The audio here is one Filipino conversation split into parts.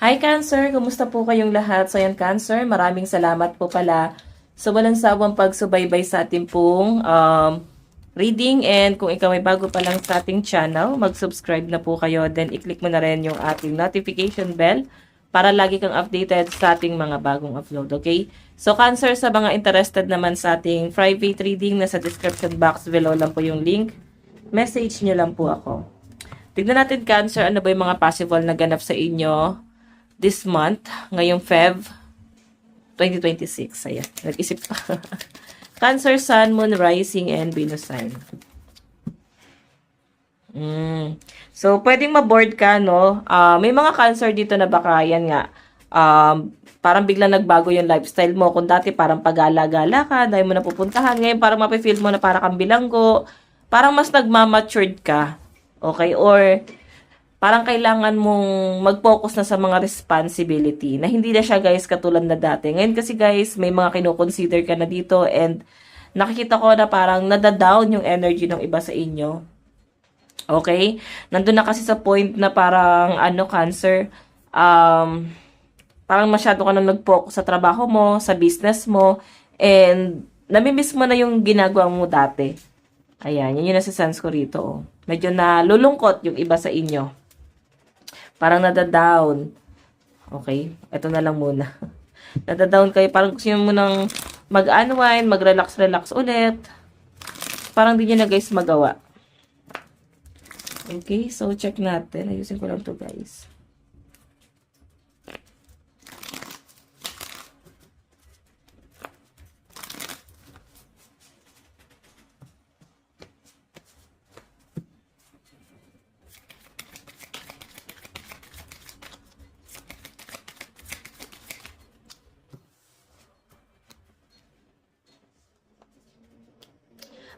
Hi Cancer! Kumusta po kayong lahat? So yan Cancer, maraming salamat po pala sa walang sawang pagsubaybay sa ating pong reading. And kung ikaw ay bago pa lang sa ating channel, mag-subscribe na po kayo. Then i-click mo na rin yung ating notification bell para lagi kang updated sa ating mga bagong upload. Okay? So Cancer, sa mga interested naman sa ating private reading, nasa description box below lang po yung link. Message nyo lang po ako. Tignan natin Cancer, ano ba yung mga possible na ganap sa inyo this month, ngayong Feb 2026. Ayan, nag-isip pa. Cancer, Sun, Moon, Rising, and Venus sign. So, pwedeng ma-board ka, no? May mga Cancer dito na baka, yan nga, parang biglang nagbago yung lifestyle mo. Kung dati parang pagala-gala ka, dahil mo napupuntahan. Ngayon, parang mapifeel mo na parang kang bilanggo. Parang mas nagmamatured ka. Okay? Or, parang kailangan mong mag-focus na sa mga responsibility na hindi na siya guys katulad na dati. Ngayon kasi guys, may mga kino-consider ka na dito and nakikita ko na parang nadadown yung energy ng iba sa inyo. Okay? Nandun na kasi sa point na parang Cancer, parang masyado ka na nag-focus sa trabaho mo, sa business mo, and namimiss mo na yung ginagawa mo dati. Ayan, yun yung nasa-sense ko rito. Oh. Medyo nalulungkot yung iba sa inyo. Parang nadadown. Okay? Ito na lang muna. Nadadown kayo. Parang gusto nyo munang mag-unwind, mag-relax-relax ulit. Parang di nyo na guys magawa. Okay? So, check natin. Ayusin ko lang to guys.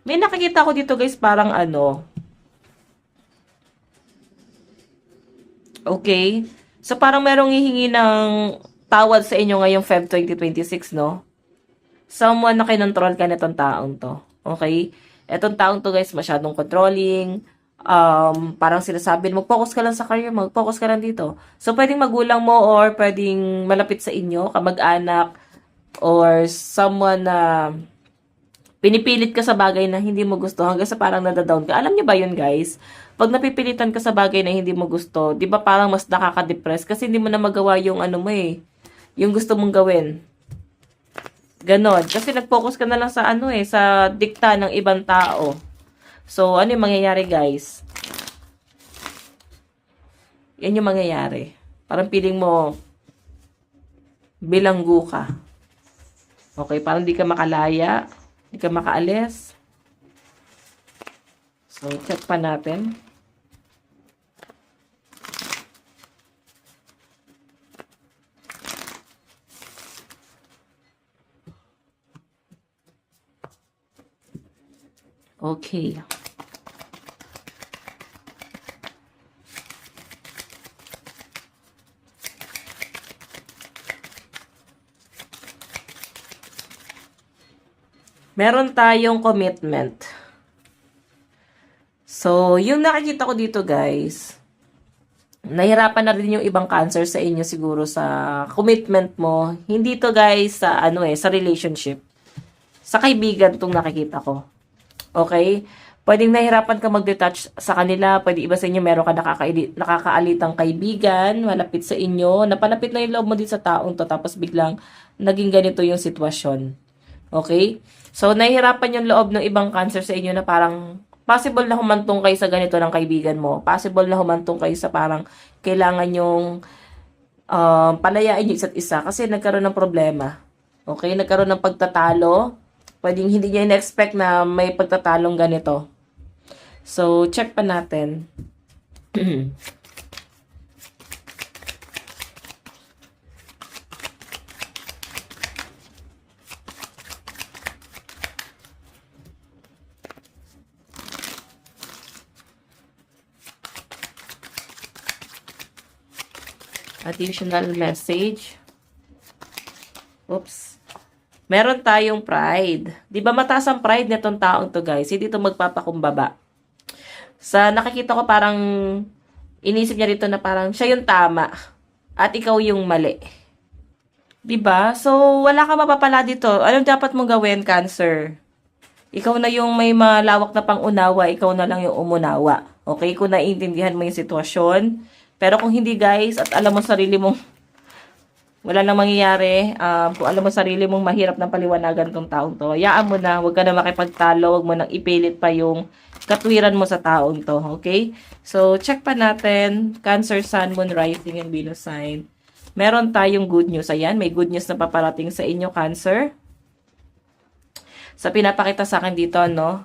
May nakikita ko dito guys, parang okay? So, parang merong hihingi ng tawad sa inyo ngayong Feb 2026, no? Someone na kinontrol ka nitong taong to. Okay? Etong taong to guys, masyadong controlling. Parang sinasabi, mag-focus ka lang sa career, mag-focus ka lang dito. So, pwedeng magulang mo or pwedeng malapit sa inyo, kamag-anak, or someone na pinipilit ka sa bagay na hindi mo gusto hanggang sa parang nadadown ka. Alam niyo ba yun, guys? Pag napipilitan ka sa bagay na hindi mo gusto, di ba parang mas nakaka-depress kasi hindi mo na magawa yung yung gusto mong gawin. Ganon. Kasi nag-focus ka na lang sa sa dikta ng ibang tao. So, ano yung mangyayari, guys? Yan yung mangyayari. Parang feeling mo, bilanggo ka. Okay, parang di ka makalaya. Di ka makaalis. So, check pa natin. Okay. Meron tayong commitment. So, yung nakikita ko dito guys, nahirapan na rin yung ibang Cancer sa inyo siguro sa commitment mo. Hindi to guys sa sa relationship. Sa kaibigan tong nakikita ko. Okay? Pwedeng nahirapan ka mag-detach sa kanila. Pwede iba sa inyo meron ka nakakaalitang kaibigan, malapit sa inyo, napalapit na yung loob mo din sa taong to, tapos biglang naging ganito yung sitwasyon. Okay? So, nahihirapan yung loob ng ibang Cancer sa inyo na parang possible na humantong kayo sa ganito ng kaibigan mo. Possible na humantong kayo sa parang kailangan yung palayain yung isa't isa kasi nagkaroon ng problema. Okay? Nagkaroon ng pagtatalo. Pwedeng hindi niya in-expect na may pagtatalong ganito. So, check pa natin. Additional message. Oops. Meron tayong pride. Di ba mataas ang pride nitong taong to guys? Hindi ito magpapakumbaba. Sa nakikita ko parang inisip niya rito na parang siya yung tama. at ikaw yung mali. 'Di ba? So, wala ka mapapala dito. Anong dapat mong gawin, Cancer? Ikaw na yung may malawak na pangunawa, ikaw na lang yung umunawa. Okay? Kung naiintindihan mo yung sitwasyon. Pero kung hindi, guys, at alam mo sarili mong wala nang mangyayari, kung alam mo sarili mong mahirap ng paliwanagan tong taong to, hayaan mo na, huwag ka na makipagtalo, huwag mo nang ipilit pa yung katwiran mo sa taong to, okay? So, check pa natin, Cancer, Sun, Moon, Rising, and Venus sign. Meron tayong good news. Ayan, may good news na paparating sa inyo, Cancer. Sa pinapakita sa akin dito, no?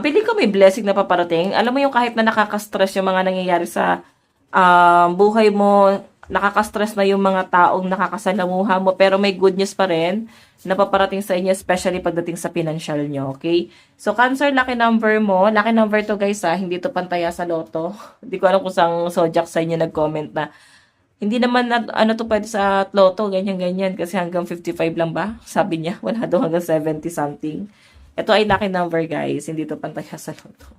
Pili ko may blessing na paparating. Alam mo yung kahit na nakaka-stress yung mga nangyayari sa buhay mo, nakaka-stress na yung mga taong nakakasalamuha mo, pero may good news pa rin na paparating sa inyo, especially pagdating sa financial nyo, okay? So, Cancer, lucky number mo. Lucky number to, guys, hindi to pantaya sa loto. Hindi ko alam kung saan zodiac sa inyo nag-comment na hindi naman, ano to pwede sa loto, ganyan-ganyan, kasi hanggang 55 lang ba? Sabi niya, wala daw hanggang 70 something. Ito ay lucky number, guys. Hindi to pantaya sa loto.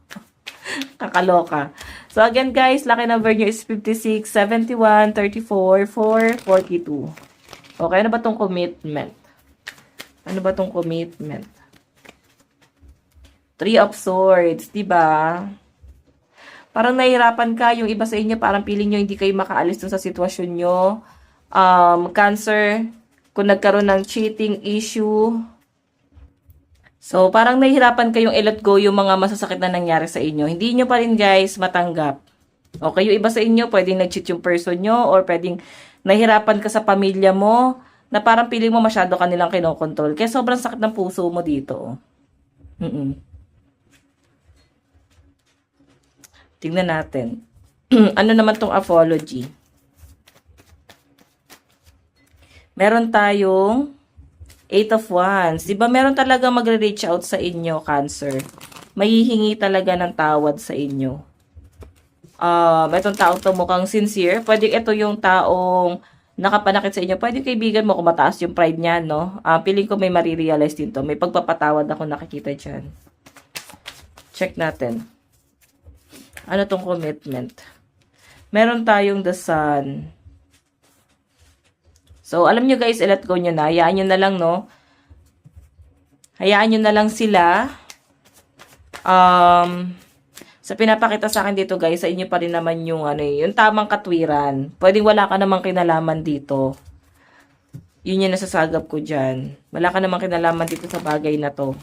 Kakaloka. So, again, guys, lucky number nyo is 56, 71, 34, 4, 42. Okay, ano ba tong commitment? Ano ba tong commitment? 3 of Swords, diba? Parang nahihirapan ka, yung iba sa inyo, parang piling nyo hindi kayo makaalis dun sa sitwasyon nyo. Cancer, kung nagkaroon ng cheating issue, so, parang nahihirapan kayong i-let go yung mga masasakit na nangyari sa inyo. Hindi nyo pa rin, guys, matanggap. Okay, yung iba sa inyo, pwedeng nag-cheat yung person nyo, or pwedeng nahihirapan ka sa pamilya mo, na parang piling mo masyado ka nilang kinokontrol. Kaya sobrang sakit ng puso mo dito. Tingnan natin. Ano naman tong apology? Meron tayong 8 of Wands. Diba meron talaga magre-reach out sa inyo, Cancer. Mahihingi talaga ng tawad sa inyo. Itong taong to mukhang sincere. Pwede ito yung taong nakapanakit sa inyo. Pwede kaibigan mo kung mataas yung pride niya, no? Piling ko may marirealize din to. May pagpapatawad ako nakikita dyan. Check natin. Ano tong commitment? Meron tayong the Sun. So, alam nyo guys, i-let go nyo na. Hayaan nyo na lang, no? Hayaan nyo na lang sila. Sa pinapakita sa akin dito, guys, sa inyo pa rin naman yung, yung tamang katwiran. Pwedeng wala ka namang kinalaman dito. Yun yung nasasagap ko dyan. Wala ka namang kinalaman dito sa bagay na to.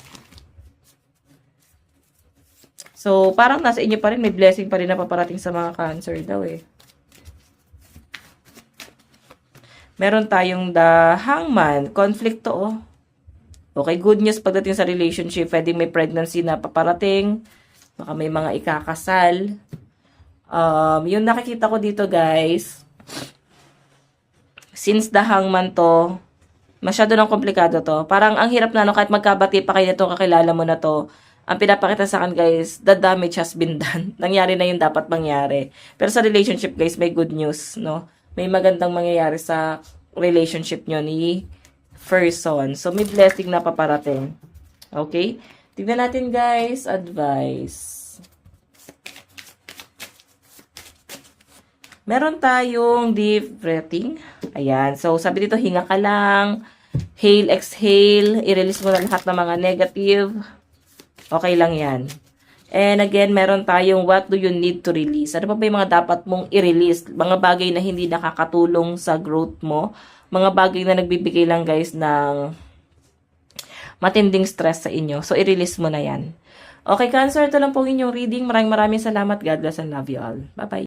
So, parang nasa inyo pa rin, may blessing pa rin na paparating sa mga Cancer daw eh. Meron tayong the Hangman. Conflict to, oh. Okay, good news pagdating sa relationship. Pwedeng may pregnancy na paparating. Baka may mga ikakasal. Yung nakikita ko dito, guys. Since the Hangman to, masyado nang komplikado to. Parang ang hirap na, no, kahit magkabati pa kayo nito, kakilala mo na to. Ang pinapakita sa akin, guys, the damage has been done. Nangyari na yung dapat mangyari. Pero sa relationship, guys, may good news, no? May magandang mangyayari sa relationship nyo ni person. So, may blessing na paparating. Okay? Tignan natin, guys. Advice. Meron tayong deep breathing. Ayan. So, sabi dito, hinga ka lang. Hail, exhale. I-release mo na lahat ng mga negative. Okay lang yan. And again, meron tayong what do you need to release? Ano pa ba yung mga dapat mong i-release? Mga bagay na hindi nakakatulong sa growth mo. Mga bagay na nagbibigay lang, guys, ng matinding stress sa inyo. So, i-release mo na yan. Okay, Cancer, ito lang po inyong reading. Maraming salamat. God bless and love you all. Bye-bye.